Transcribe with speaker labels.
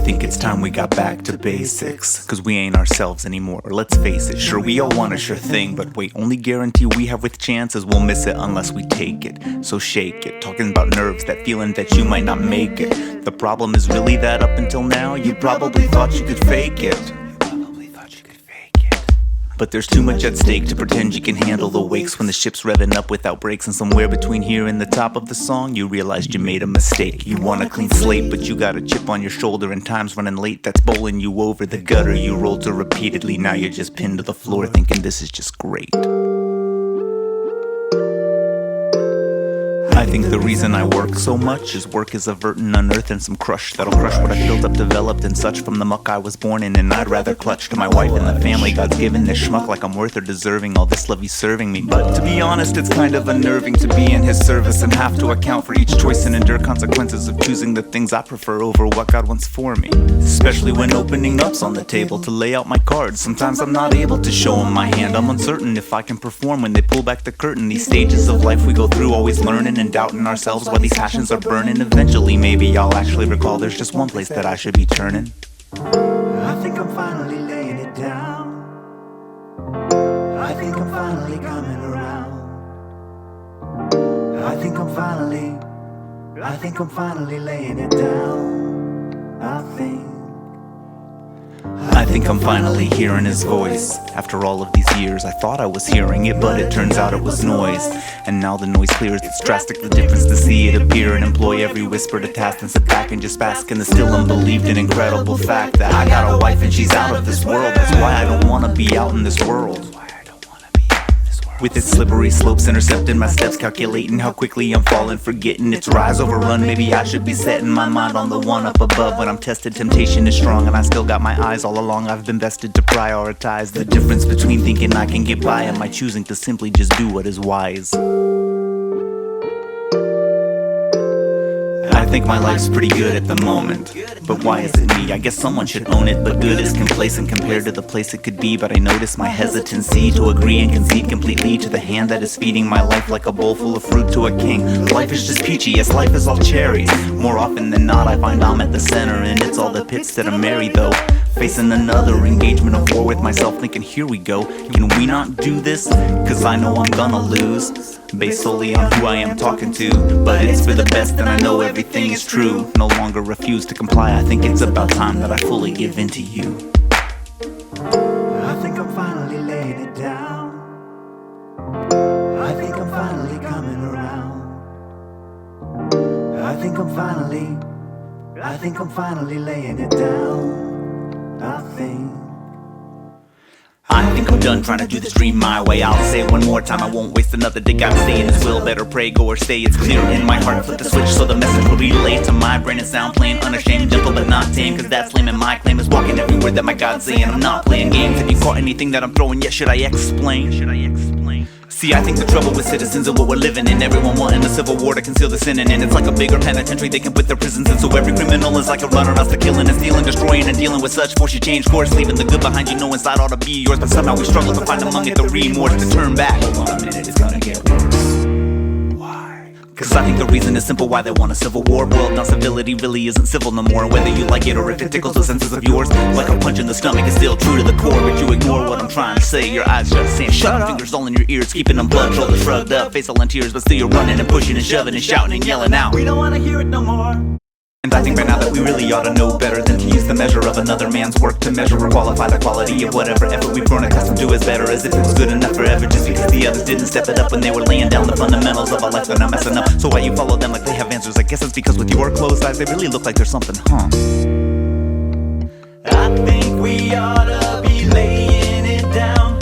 Speaker 1: think it's time we got back to basics, cause we ain't ourselves anymore, let's face it. Sure, we all want a sure thing, but wait, only guarantee we have with chance is we'll miss it unless we take it. So shake it, talking about nerves, that feeling that you might not make it. The problem is really that up until now, you probably thought you could fake it. But there's too much at stake to pretend you can handle the wakes when the ship's revving up without brakes. And somewhere between here and the top of the song, you realized you made a mistake. You want a clean slate, but you got a chip on your shoulder and time's running late. That's bowling you over the gutter you rolled to repeatedly. Now you're just pinned to the floor thinking this is just great. I think the reason I work so much is work is averting, unearthing some crush that'll crush what I built up, developed, and such from the muck I was born in. And I'd rather clutch to my wife and the family God's given this schmuck like I'm worth or deserving all this love he's serving me. But to be honest, it's kind of unnerving to be in his service and have to account for each choice and endure consequences of choosing the things I prefer over what God wants for me. Especially when opening up's on the table to lay out my cards. Sometimes I'm not able to show them my hand. I'm uncertain if I can perform when they pull back the curtain. These stages of life we go through, always learning and doubting ourselves while these passions are burning. Eventually maybe I'll actually recall there's just one place that I should be turning.
Speaker 2: I think I'm finally laying it down. I think I'm finally coming around. I think I'm finally laying it down.
Speaker 1: I think I'm finally hearing his voice. After all of these years, I thought I was hearing it, but it turns out it was noise. And now the noise clears, it's drastic the difference to see it appear and employ every whisper to task and sit back and just bask in the still unbelieved and incredible fact that I got a wife and she's out of this world. That's why I don't wanna be out in this world. With its slippery slopes intercepting my steps, calculating how quickly I'm falling, forgetting its rise overrun. Maybe I should be setting my mind on the one up above. When I'm tested, temptation is strong and I still got my eyes all along. I've been vested to prioritize the difference between thinking I can get by and my choosing to simply just do what is wise. I think my life's pretty good at the moment, but why is it me? I guess someone should own it, but good is complacent compared to the place it could be. But I notice my hesitancy to agree and concede completely to the hand that is feeding my life like a bowl full of fruit to a king. Life is just peachy, yes, life is all cherries. More often than not I find I'm at the center and it's all the pits that I'm married though. Facing another engagement of war with myself, thinking here we go. Can we not do this? Cause I know I'm gonna lose, based solely on who I am talking to. But it's for the best and I know everything is true. No longer refuse to comply, I think it's about time that I fully give in to you.
Speaker 2: I think I'm finally laying it down. I think I'm finally coming around. I think I'm finally laying it down.
Speaker 1: I think I'm done trying to do this dream my way. I'll say it one more time, I won't waste another day. Gotta stay in this will, better pray, go or stay. It's clear in my heart, flip the switch so the message will relay to my brain and sound plain. Unashamed, gentle but not tame, cause that's lame and my claim is walking every word that my God's saying. I'm not playing games, have you caught anything that I'm throwing yet? Should I explain? See, I think the trouble with citizens and what we're living in, everyone wanting a civil war to conceal the sinning in. It's like a bigger penitentiary they can put their prisons in. So every criminal is like a runner, us to killing and stealing, destroying and dealing with such force. You change course, leaving the good behind you know inside ought to be yours. But somehow we struggle to find among it the remorse to turn back. Hold on a minute, it's gonna get worse. Cause I think the reason is simple why they want a civil war. Boiled down civility really isn't civil no more. Whether you like it or if it tickles the senses of yours, like a punch in the stomach, it's still true to the core. But you ignore what I'm trying to say. Your eyes just saying shut up, fingers all in your ears, keeping them blood, shoulders shrugged up, face all in tears. But still you're running and pushing and shoving and shouting and yelling out.
Speaker 2: We don't wanna hear it no more.
Speaker 1: And I think by now that we really ought to know better than to use the measure of another man's work to measure or qualify the quality of whatever effort we've grown accustomed to as better, as if it was good enough forever just because the others didn't step it up when they were laying down the fundamentals of a life they're not messing up. So why you follow them like they have answers? I guess it's because with your closed eyes they really look like there's something, huh?
Speaker 2: I think we ought to be laying it down.